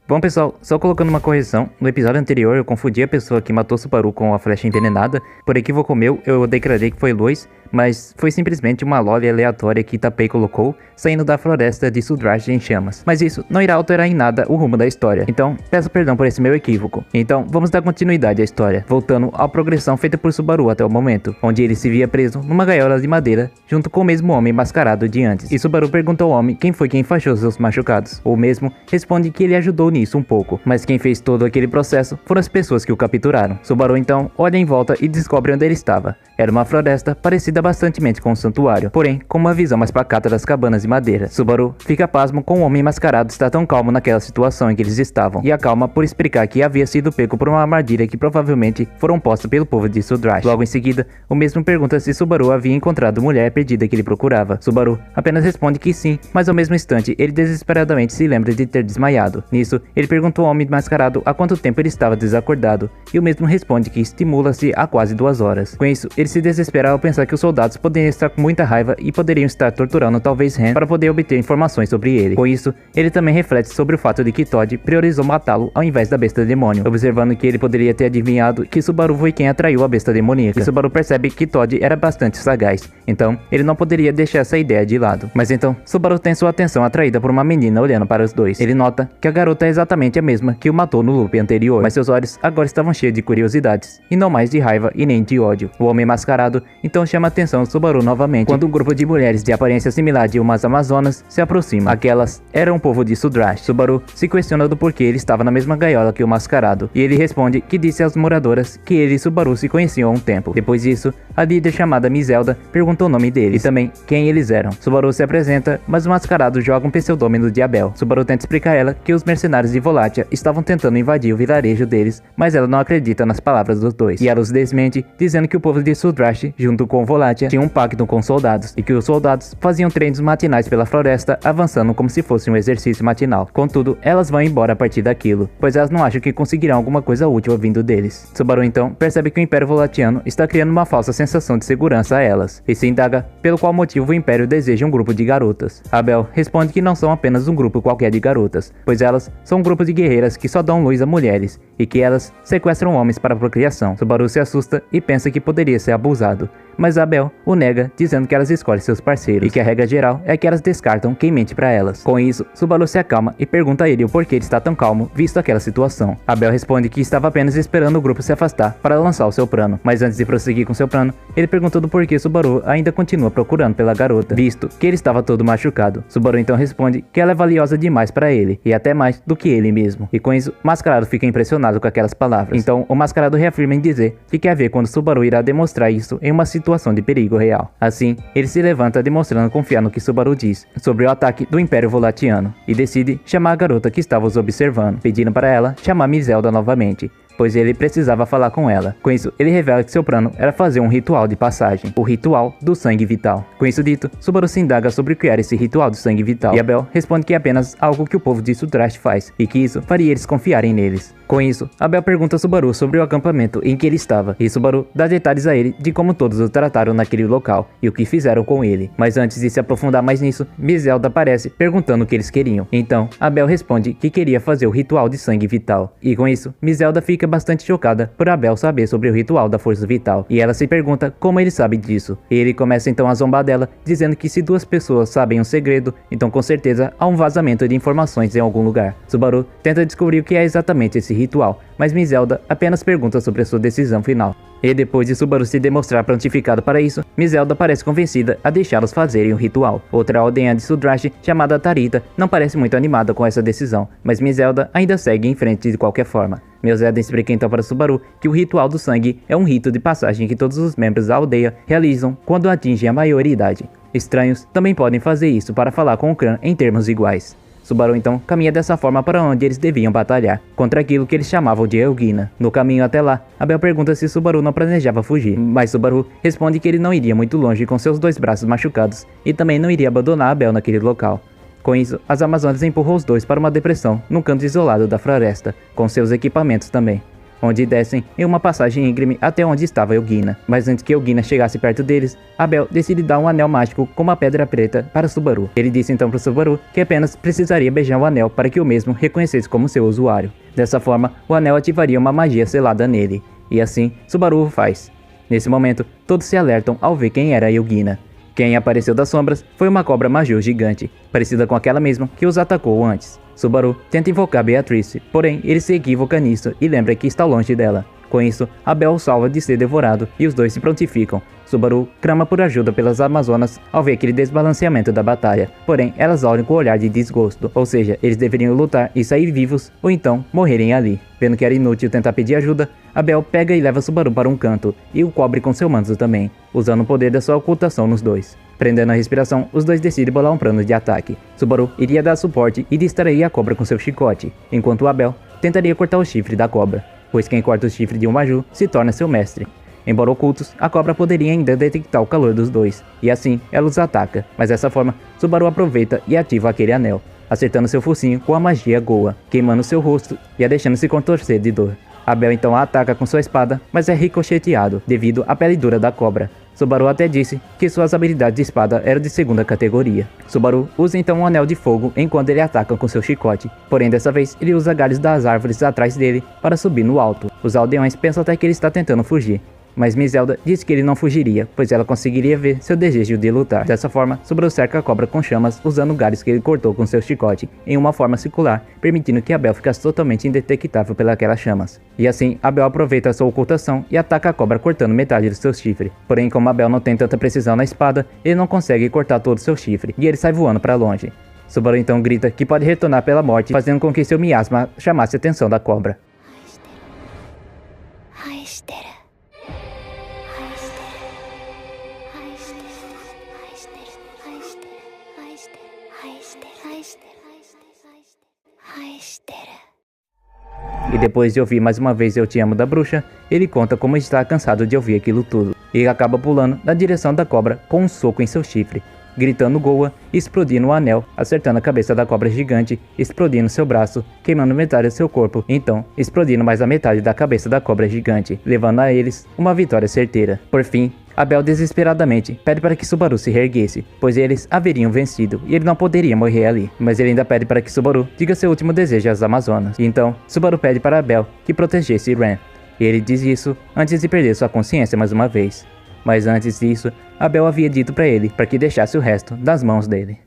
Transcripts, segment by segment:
Bom pessoal, só colocando uma correção, no episódio anterior eu confundi a pessoa que matou Subaru com a flecha envenenada, por equívoco meu eu declarei que foi Lois, mas foi simplesmente uma lolly aleatória que Itapei colocou, saindo da floresta de Sudrash em chamas. Mas isso não irá alterar em nada o rumo da história, então peço perdão por esse meu equívoco. Então vamos dar continuidade à história, voltando à progressão feita por Subaru até o momento, onde ele se via preso numa gaiola de madeira, junto com o mesmo homem mascarado de antes. E Subaru pergunta ao homem quem foi quem enfaixou seus machucados. O mesmo responde que ele ajudou nisso um pouco, mas quem fez todo aquele processo foram as pessoas que o capturaram. Subaru então olha em volta e descobre onde ele estava. Era uma floresta parecida bastantemente com um santuário, porém com uma visão mais pacata das cabanas de madeira. Subaru fica pasmo com o homem mascarado estar tão calmo naquela situação em que eles estavam, e acalma por explicar que havia sido pego por uma armadilha que provavelmente foram postas pelo povo de Sudrash. Logo em seguida, o mesmo pergunta se Subaru havia encontrado a mulher perdida que ele procurava. Subaru apenas responde que sim, mas ao mesmo instante ele desesperadamente se lembra de ter desmaiado. Nisso, ele perguntou ao homem mascarado há quanto tempo ele estava desacordado, e o mesmo responde que estimula-se há quase 2 horas. Com isso, ele se desespera ao pensar que os soldados poderiam estar com muita raiva e poderiam estar torturando talvez Ren para poder obter informações sobre ele. Com isso, ele também reflete sobre o fato de que Todd priorizou matá-lo ao invés da besta demônio, observando que ele poderia ter adivinhado que Subaru foi quem atraiu a besta demoníaca. E Subaru percebe que Todd era bastante sagaz, então ele não poderia deixar essa ideia de lado. Mas então, Subaru tem sua atenção atraída por uma menina olhando para os dois. Ele nota que a garota é exatamente a mesma que o matou no loop anterior, mas seus olhos agora estavam cheios de curiosidades, e não mais de raiva e nem de ódio. O homem mascarado então chama a atenção de Subaru novamente, quando um grupo de mulheres de aparência similar de umas amazonas se aproxima. Aquelas eram o povo de Sudrash. Subaru se questiona do porquê ele estava na mesma gaiola que o mascarado, e ele responde que disse às moradoras que ele e Subaru se conheciam há um tempo. Depois disso, a líder chamada Mizelda pergunta o nome deles e também quem eles eram. Subaru se apresenta, mas o mascarado joga um pseudônimo de Abel. Subaru tenta explicar a ela que os mercenários de Volatia estavam tentando invadir o vilarejo deles, mas ela não acredita nas palavras dos dois, e ela os desmente, dizendo que o povo de Sudrash, junto com Volatia, tinha um pacto com os soldados, e que os soldados faziam treinos matinais pela floresta, avançando como se fosse um exercício matinal. Contudo, elas vão embora a partir daquilo, pois elas não acham que conseguirão alguma coisa útil vindo deles. Subaru então percebe que o Império Volatiano está criando uma falsa sensação de segurança a elas, e se indaga pelo qual motivo o Império deseja um grupo de garotas. Abel responde que não são apenas um grupo qualquer de garotas, pois elas são um grupo de guerreiras que só dão luz a mulheres, e que elas sequestram homens para a procriação. Subaru se assusta e pensa que poderia ser abusado, mas Abel o nega, dizendo que elas escolhem seus parceiros, e que a regra geral é que elas descartam quem mente para elas. Com isso, Subaru se acalma e pergunta a ele o porquê ele está tão calmo, visto aquela situação. Abel responde que estava apenas esperando o grupo se afastar para lançar o seu plano, mas antes de prosseguir com seu plano, ele perguntou do porquê Subaru ainda continua procurando pela garota, visto que ele estava todo machucado. Subaru então responde que ela é valiosa demais para ele, e até mais do que ele mesmo, e com isso, o mascarado fica impressionado com aquelas palavras. Então, o mascarado reafirma em dizer que quer ver quando Subaru irá demonstrar isso em uma situação de perigo real. Assim, ele se levanta demonstrando confiar no que Subaru diz sobre o ataque do Império Volatiano, e decide chamar a garota que estava os observando, pedindo para ela chamar Mizelda novamente, pois ele precisava falar com ela. Com isso, ele revela que seu plano era fazer um ritual de passagem, o ritual do sangue vital. Com isso dito, Subaru se indaga sobre o que era esse ritual do sangue vital, e Abel responde que é apenas algo que o povo de Sudrash faz, e que isso faria eles confiarem neles. Com isso, Abel pergunta a Subaru sobre o acampamento em que ele estava, e Subaru dá detalhes a ele de como todos o trataram naquele local, e o que fizeram com ele. Mas antes de se aprofundar mais nisso, Mizelda aparece perguntando o que eles queriam. Então, Abel responde que queria fazer o ritual de sangue vital, e com isso, Mizelda fica bastante chocada por Abel saber sobre o ritual da força vital, e ela se pergunta como ele sabe disso. E ele começa então a zombar dela, dizendo que se 2 pessoas sabem um segredo, então com certeza há um vazamento de informações em algum lugar. Subaru tenta descobrir o que é exatamente esse ritual, mas Mizelda apenas pergunta sobre a sua decisão final. E depois de Subaru se demonstrar prontificado para isso, Mizelda parece convencida a deixá-los fazerem o ritual. Outra aldeia de Sudrash, chamada Tarita, não parece muito animada com essa decisão, mas Mizelda ainda segue em frente de qualquer forma. Mizelda explica então para Subaru que o ritual do sangue é um rito de passagem que todos os membros da aldeia realizam quando atingem a maioridade. Estranhos também podem fazer isso para falar com o clã em termos iguais. Subaru então caminha dessa forma para onde eles deviam batalhar, contra aquilo que eles chamavam de Elgina. No caminho até lá, Abel pergunta se Subaru não planejava fugir, mas Subaru responde que ele não iria muito longe com seus 2 braços machucados, e também não iria abandonar Abel naquele local. Com isso, as Amazonas empurram os dois para uma depressão, num canto isolado da floresta, com seus equipamentos também. onde descem em uma passagem íngreme até onde estava Elgina. Mas antes que Elgina chegasse perto deles, Abel decide dar um anel mágico com uma pedra preta para Subaru. Ele disse então para Subaru que apenas precisaria beijar o anel para que o mesmo reconhecesse como seu usuário. Dessa forma, o anel ativaria uma magia selada nele, e assim Subaru o faz. Nesse momento, todos se alertam ao ver quem era Elgina. Quem apareceu das sombras foi uma cobra Major gigante, parecida com aquela mesma que os atacou antes. Subaru tenta invocar Beatrice, porém ele se equivoca nisso e lembra que está longe dela. Com isso, Abel o salva de ser devorado e os dois se prontificam. Subaru clama por ajuda pelas Amazonas ao ver aquele desbalanceamento da batalha, porém elas olham com um olhar de desgosto, ou seja, eles deveriam lutar e sair vivos ou então morrerem ali. Vendo que era inútil tentar pedir ajuda, Abel pega e leva Subaru para um canto e o cobre com seu manto também, usando o poder da sua ocultação nos dois. Prendendo a respiração, os dois decidem bolar um plano de ataque. Subaru iria dar suporte e distrair a cobra com seu chicote, enquanto Abel tentaria cortar o chifre da cobra, pois quem corta o chifre de um Maju se torna seu mestre. Embora ocultos, a cobra poderia ainda detectar o calor dos dois, e assim ela os ataca, mas dessa forma, Subaru aproveita e ativa aquele anel, acertando seu focinho com a magia Goa, queimando seu rosto e a deixando se contorcer de dor. Abel então a ataca com sua espada, mas é ricocheteado devido à pele dura da cobra. Subaru até disse que suas habilidades de espada eram de segunda categoria. Subaru usa então um anel de fogo enquanto ele ataca com seu chicote, porém dessa vez ele usa galhos das árvores atrás dele para subir no alto. Os aldeões pensam até que ele está tentando fugir, mas Mizelda diz que ele não fugiria, pois ela conseguiria ver seu desejo de lutar. Dessa forma, Subaru cerca a cobra com chamas usando galhos que ele cortou com seu chicote em uma forma circular, permitindo que Abel ficasse totalmente indetectável pelas chamas. E assim, Abel aproveita a sua ocultação e ataca a cobra cortando metade do seu chifre. Porém, como Abel não tem tanta precisão na espada, ele não consegue cortar todo o seu chifre, e ele sai voando para longe. Subaru então grita que pode retornar pela morte, fazendo com que seu miasma chamasse a atenção da cobra. E depois de ouvir mais uma vez Eu Te Amo da bruxa, ele conta como está cansado de ouvir aquilo tudo. E acaba pulando na direção da cobra com um soco em seu chifre, gritando Goa e explodindo o anel, acertando a cabeça da cobra gigante, explodindo seu braço, queimando metade do seu corpo, então explodindo mais a metade da cabeça da cobra gigante, levando a eles uma vitória certeira. Por fim, Abel desesperadamente pede para que Subaru se reerguesse, pois eles haveriam vencido e ele não poderia morrer ali. Mas ele ainda pede para que Subaru diga seu último desejo às Amazonas. E então, Subaru pede para Abel que protegesse Ren. E ele diz isso antes de perder sua consciência mais uma vez. Mas antes disso, Abel havia dito para ele para que deixasse o resto das mãos dele.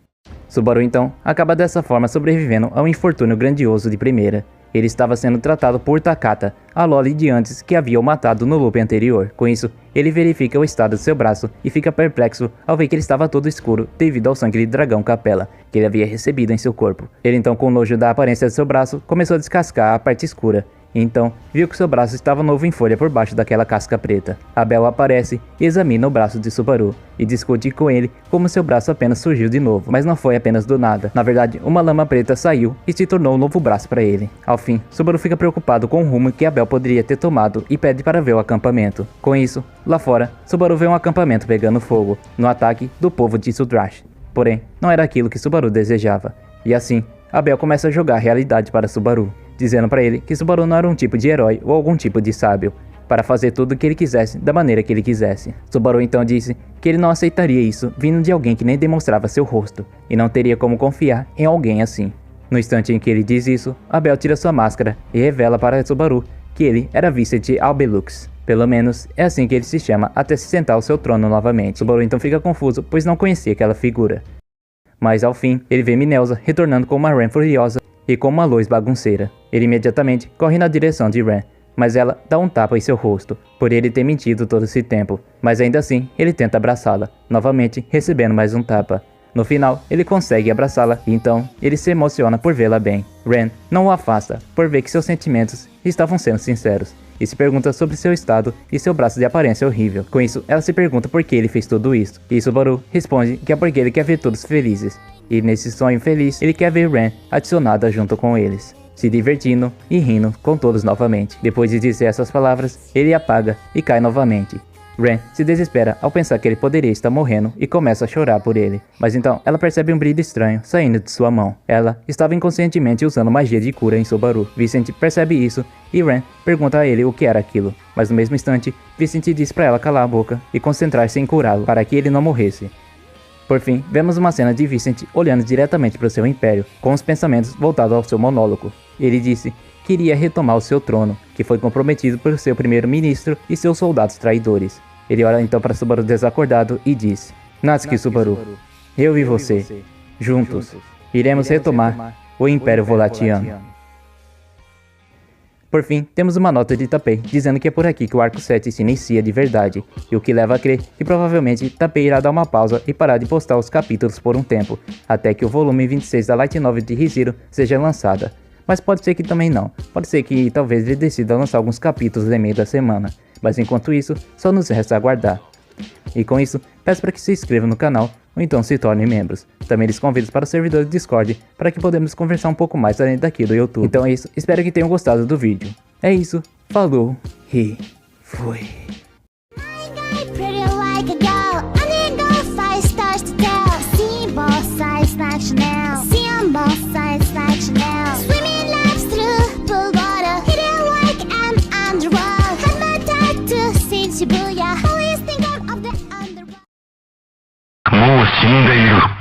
Subaru então acaba dessa forma sobrevivendo a um infortúnio grandioso de primeira. Ele estava sendo tratado por Takata, a Loli de antes que havia o matado no loop anterior. Com isso, ele verifica o estado de seu braço e fica perplexo ao ver que ele estava todo escuro devido ao sangue de dragão capela que ele havia recebido em seu corpo. Ele então, com nojo da aparência de seu braço, começou a descascar a parte escura. Então, viu que seu braço estava novo em folha por baixo daquela casca preta. Abel aparece e examina o braço de Subaru e discute com ele como seu braço apenas surgiu de novo, mas não foi apenas do nada. Na verdade, uma lama preta saiu e se tornou um novo braço para ele. Ao fim, Subaru fica preocupado com o rumo que Abel poderia ter tomado e pede para ver o acampamento. Com isso, lá fora, Subaru vê um acampamento pegando fogo, no ataque do povo de Sudrash. Porém, não era aquilo que Subaru desejava. E assim, Abel começa a jogar a realidade para Subaru, dizendo para ele que Subaru não era um tipo de herói ou algum tipo de sábio, para fazer tudo o que ele quisesse, da maneira que ele quisesse. Subaru então disse que ele não aceitaria isso vindo de alguém que nem demonstrava seu rosto, e não teria como confiar em alguém assim. No instante em que ele diz isso, Abel tira sua máscara e revela para Subaru que ele era Vincent Albelux. Pelo menos é assim que ele se chama até se sentar ao seu trono novamente. Subaru então fica confuso, pois não conhecia aquela figura. Mas ao fim, ele vê Minelza retornando com uma Ren furiosa e com uma luz bagunceira. Ele imediatamente corre na direção de Ren, mas ela dá um tapa em seu rosto, por ele ter mentido todo esse tempo. Mas ainda assim, ele tenta abraçá-la, novamente recebendo mais um tapa. No final, ele consegue abraçá-la e então ele se emociona por vê-la bem. Ren não o afasta, por ver que seus sentimentos estavam sendo sinceros, e se pergunta sobre seu estado e seu braço de aparência horrível. Com isso, ela se pergunta por que ele fez tudo isso, e Subaru responde que é porque ele quer ver todos felizes. E nesse sonho feliz, ele quer ver Ren adicionada junto com eles, se divertindo e rindo com todos novamente. Depois de dizer essas palavras, ele apaga e cai novamente. Ren se desespera ao pensar que ele poderia estar morrendo e começa a chorar por ele. Mas então, ela percebe um brilho estranho saindo de sua mão. Ela estava inconscientemente usando magia de cura em Subaru. Vincent percebe isso e Ren pergunta a ele o que era aquilo. Mas no mesmo instante, Vincent diz para ela calar a boca e concentrar-se em curá-lo para que ele não morresse. Por fim, vemos uma cena de Vincent olhando diretamente para o seu império, com os pensamentos voltados ao seu monólogo. Ele disse que iria retomar o seu trono, que foi comprometido por seu primeiro-ministro e seus soldados traidores. Ele olha então para Subaru desacordado e diz: Natsuki Subaru, eu e você, juntos, iremos retomar o Império Volatiano. Por fim, temos uma nota de Tapei, dizendo que é por aqui que o arco 7 se inicia de verdade, e o que leva a crer que provavelmente Tapei irá dar uma pausa e parar de postar os capítulos por um tempo, até que o volume 26 da Light Novel de ReZero seja lançada. Mas pode ser que também não, pode ser que talvez ele decida lançar alguns capítulos no meio da semana, mas enquanto isso, só nos resta aguardar. E com isso, peço para que se inscrevam no canal, ou então se tornem membros. Também lhes convido para o servidor do Discord, para que podemos conversar um pouco mais além daqui do YouTube. Então é isso, espero que tenham gostado do vídeo. É isso, falou e fui. Shibuya, always think of the underworld. もう死んでいる。